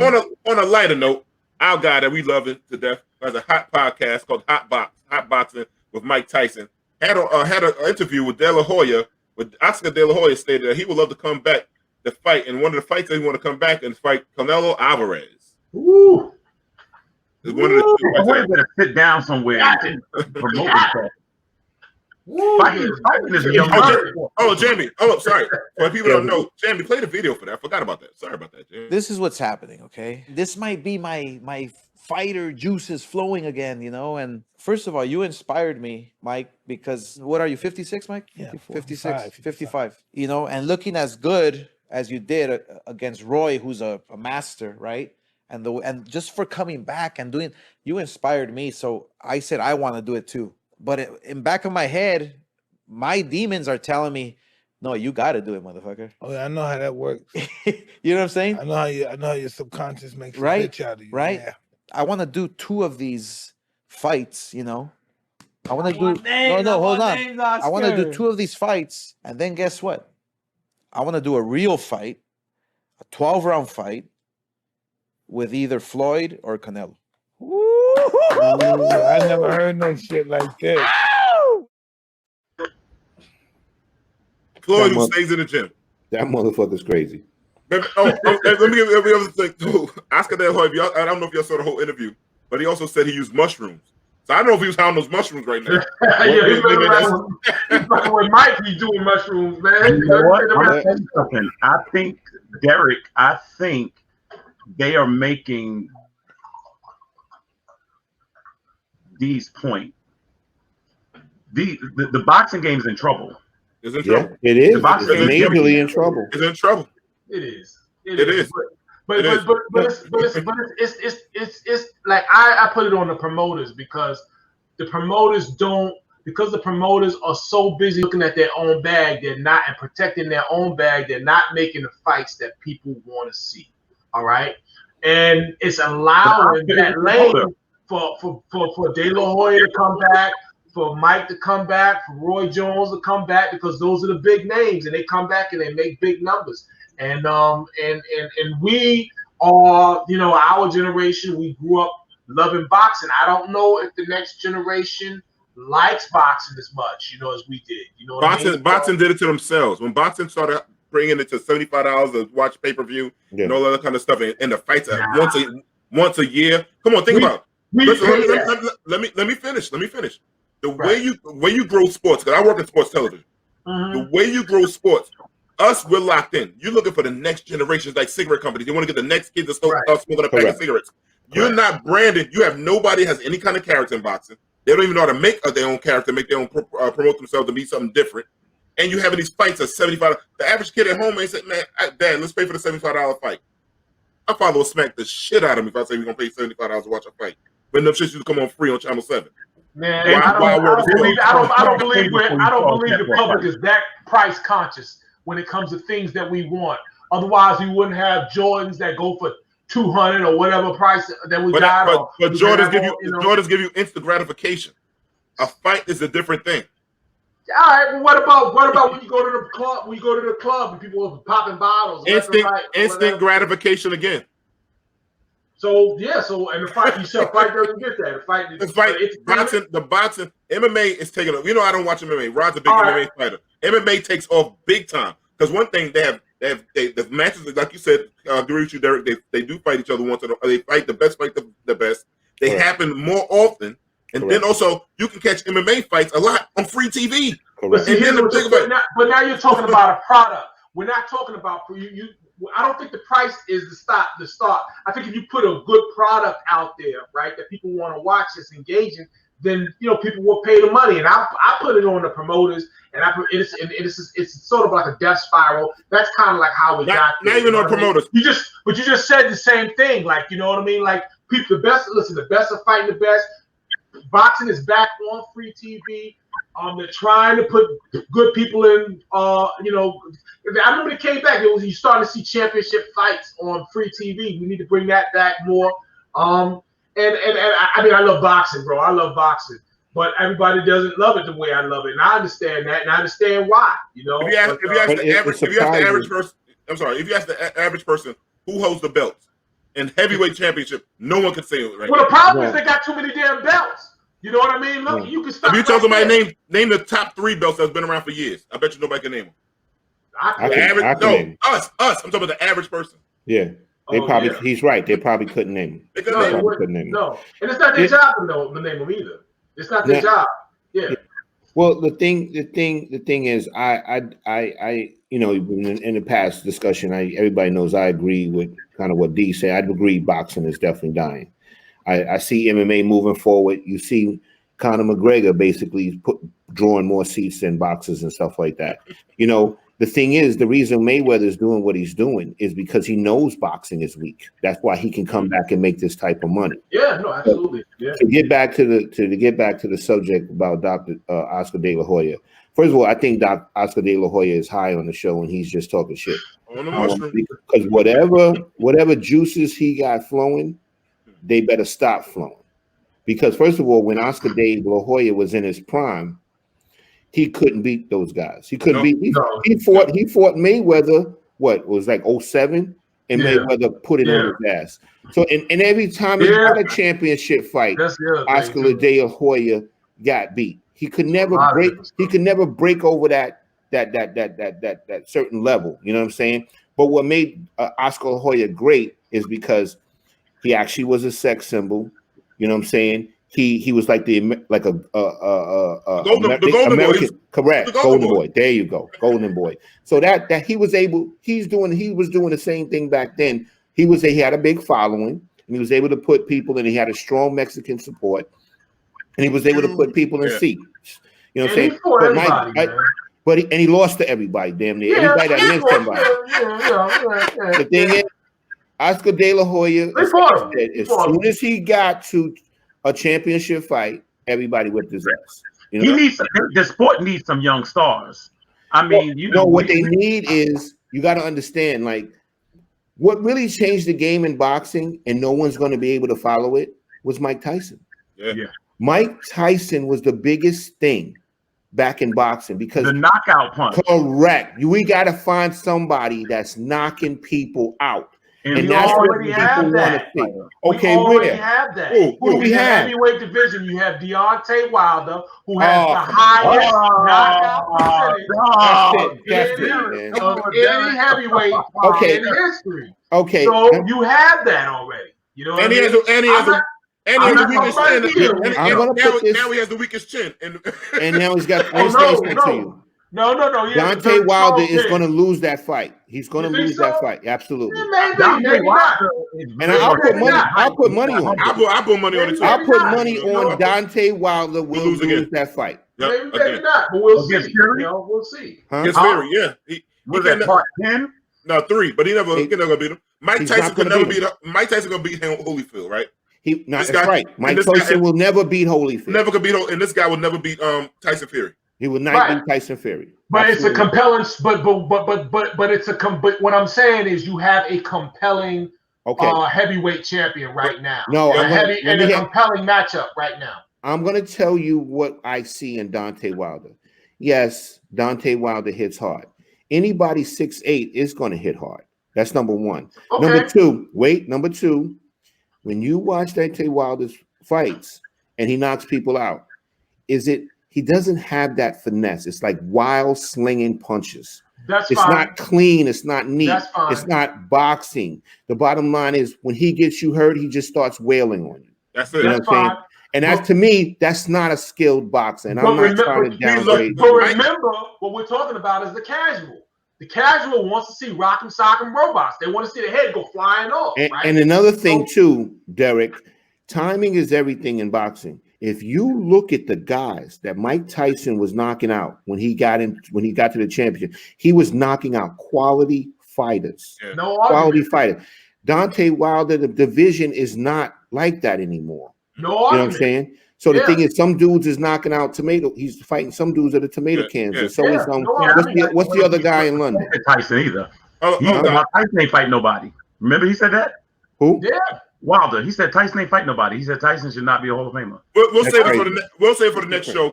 on a lighter note, our guy that we love it to death has a hot podcast called Hot Boxing with Mike Tyson. Had an interview with De La Hoya. With Oscar De La Hoya stated that he would love to come back to fight, and one of the fights that he want to come back and fight Canelo Alvarez. Ooh. Is one of the I want to sit down somewhere and promote this. Fighting is a young man. Jamie. Oh, sorry. For people don't know, Jamie, play the video for that. I forgot about that. Sorry about that, Jamie. This is what's happening, okay? This might be my fighter juices flowing again, you know? And first of all, you inspired me, Mike, because what are you, 56, Mike? Yeah, 55. You know, and looking as good as you did against Roy, who's a master, right? And just for coming back and doing, you inspired me. So I said, I want to do it too. But in back of my head, my demons are telling me, no, you got to do it, motherfucker. Oh, yeah, I know how that works. You know what I'm saying? I know how your subconscious makes a bitch out of you. Right? Yeah. I want to do 2 of these fights, you know? I want to do... No, hold on. I want to do 2 of these fights, and then guess what? I want to do a real fight, a 12-round fight, with either Floyd or Canelo. I never heard no shit like that. Floyd who stays in the gym. That motherfucker's crazy. Let me give you the other thing too. Oscar De La Hoya, I don't know if y'all saw the whole interview, but he also said he used mushrooms. So I don't know if he was having those mushrooms right now. Yeah, he's fucking with Mike. He's doing mushrooms, man. You know what? I think, Derek, they are making these points. The boxing game is in trouble. It's in trouble. Yeah, it is. The boxing it's majorly in trouble. It's in trouble. It is. But it's like I put it on the promoters because the promoters are so busy looking at their own bag, they're not and protecting their own bag, they're not making the fights that people want to see. All right. And it's allowing that lane for De La Hoya to come back, for Mike to come back, for Roy Jones to come back, because those are the big names and they come back and they make big numbers. And we are, you know, our generation, we grew up loving boxing. I don't know if the next generation likes boxing as much, you know, as we did. You know, boxing did it to themselves. When boxing started bringing it to $75 to watch pay-per-view and all that other kind of stuff, and the fights once a year. Come on, think about it. Let me finish. The way you grow sports, because I work in sports television. The way you grow sports, we're locked in. You're looking for the next generations, like cigarette companies. You want to get the next kids to start smoking a pack of cigarettes. You're not branded. You have nobody has any kind of character in boxing. They don't even know how to make their own character, make their own promote themselves to be something different. And you having these fights at $75. The average kid at home may say, "Man, Dad, let's pay for the $75 fight." My father will smack the shit out of me if I say we're gonna pay $75 to watch a fight. But them shit used to come on free on Channel 7. Man, I don't believe the public is that price conscious when it comes to things that we want. Otherwise, we wouldn't have Jordans that go for $200 or whatever price that we got. But Jordans give you instant gratification. A fight is a different thing. All right, but what about when you go to the club? When you go to the club and people are popping bottles, instant gratification again. So and the fight, you said fight doesn't get that. The boxing, MMA is taking. You know, I don't watch MMA. Rod's a big MMA fighter. MMA takes off big time because one thing the matches, like you said, agree with you, Derek. They do fight each other once. They fight the best, the best. They happen more often. And then also, you can catch MMA fights a lot on free TV. But now you're talking about a product. We're not talking about you. I don't think the price is the start. I think if you put a good product out there, right, that people want to watch, that's engaging, then people will pay the money. And I put it on the promoters, and it's sort of like a death spiral. That's kind of like how we got there. Not even on promoters. You just said the same thing. Like, you know what I mean? Like, the best are fighting the best. Boxing is back on free TV. They're trying to put good people in. I remember it came back. You starting to see championship fights on free TV. We need to bring that back more. And I mean, I love boxing, bro. I love boxing, but everybody doesn't love it the way I love it, and I understand that, and I understand why. If you ask the average person who holds the belts and heavyweight championship. No one could say it right. Well, the problem is they got too many damn belts. You know what I mean? Look, you can stop. If you tell somebody name the top 3 belts that's been around for years, I bet you nobody can name them. Us. I'm talking about the average person. Yeah. They probably. He's right. They probably couldn't name him. No, and it's not their job to name him either. It's not their job. Yeah. Well, the thing is, I you know, in the past discussion, everybody knows I agree with kind of what D said. I agree, boxing is definitely dying. I see MMA moving forward. You see Conor McGregor basically drawing more seats than boxers and stuff like that. You know, the thing is, the reason Mayweather is doing what he's doing is because he knows boxing is weak. That's why he can come back and make this type of money. Yeah, no, absolutely. Yeah. To get back to the subject about Dr. Oscar De La Hoya. First of all, I think Oscar De La Hoya is high on the show and he's just talking shit. Because whatever juices he got flowing, they better stop flowing. Because first of all, when Oscar De La Hoya was in his prime, he couldn't beat those guys. He couldn't beat. He fought Mayweather. What it was like 07, and Mayweather put it on his ass. So and every time he had a championship fight, Oscar De La Hoya got beat. He could never break. He could never break over that certain level. You know what I'm saying? But what made Oscar De La Hoya great is because he actually was a sex symbol. You know what I'm saying? He was like a golden American, boy. Correct, golden boy. There you go, golden boy. So that he was able, he was doing the same thing back then. He had a big following, and he was able to put people, and he had a strong Mexican support, and he was able to put people in seats. You know what I'm saying? He lost to everybody, damn near everybody that missed somebody. The thing is, Oscar De La Hoya, as soon as he got to a championship fight, everybody whipped his ass. You know? The sport needs some young stars. I mean, what they need is, you got to understand, like, what really changed the game in boxing, and no one's going to be able to follow it, was Mike Tyson. Yeah. Mike Tyson was the biggest thing back in boxing because the knockout punch. Correct. We got to find somebody that's knocking people out. And that's what people want to see. Okay, we have that. Who do we have? In the heavyweight division, you have Deontay Wilder, who has the highest knockout percentage of any heavyweight in history. Okay, so you have that already. You know, and he has the weakest chin. Now he has the weakest chin, and now he's got. No. Deontay Wilder is going to lose that fight. He's going to lose that fight. Absolutely. Maybe not. And I'll put money on it. I'll put money on it too. I'll put money on Deontay Wilder will lose that fight. Maybe not, but we'll see. We'll see. Against Fury, yeah. Was that part 10? No, 3, but he never gonna beat him. Mike Tyson could never beat him. Mike Tyson gonna beat Holyfield, right? That's right. Mike Tyson will never beat Holyfield. Never could beat, and this guy will never beat Tyson Fury. He will not beat Tyson Fury. But Absolutely. It's a compelling. But what I'm saying is you have a compelling heavyweight champion right now. No, a compelling matchup right now. I'm going to tell you what I see in Deontay Wilder. Yes, Deontay Wilder hits hard. Anybody 6'8" is going to hit hard. That's number one. Okay. Number two, when you watch Deontay Wilder's fights and he knocks people out, he doesn't have that finesse. It's like wild slinging punches. It's not clean. It's not neat. It's not boxing. The bottom line is when he gets you hurt, he just starts wailing on you. That's it. You know what I'm saying? And to me, that's not a skilled boxer. And I'm not trying to downgrade. But remember, what we're talking about is the casual. The casual wants to see rock'em sock'em robots. They want to see the head go flying off. And another thing too, Derek, timing is everything in boxing. If you look at the guys that Mike Tyson was knocking out when he got to the championship, he was knocking out quality fighters. Yeah. Quality fighters. Deontay Wilder, the division is not like that anymore. You know what I'm saying? So the thing is, some dudes is knocking out tomato. He's fighting some dudes at the tomato cans. And so is what's the other guy in London? Tyson either. Tyson ain't fighting nobody. Remember he said that? Who? Yeah. Wilder. He said Tyson ain't fighting nobody. He said Tyson should not be a Hall of Famer. We'll save it for the next show.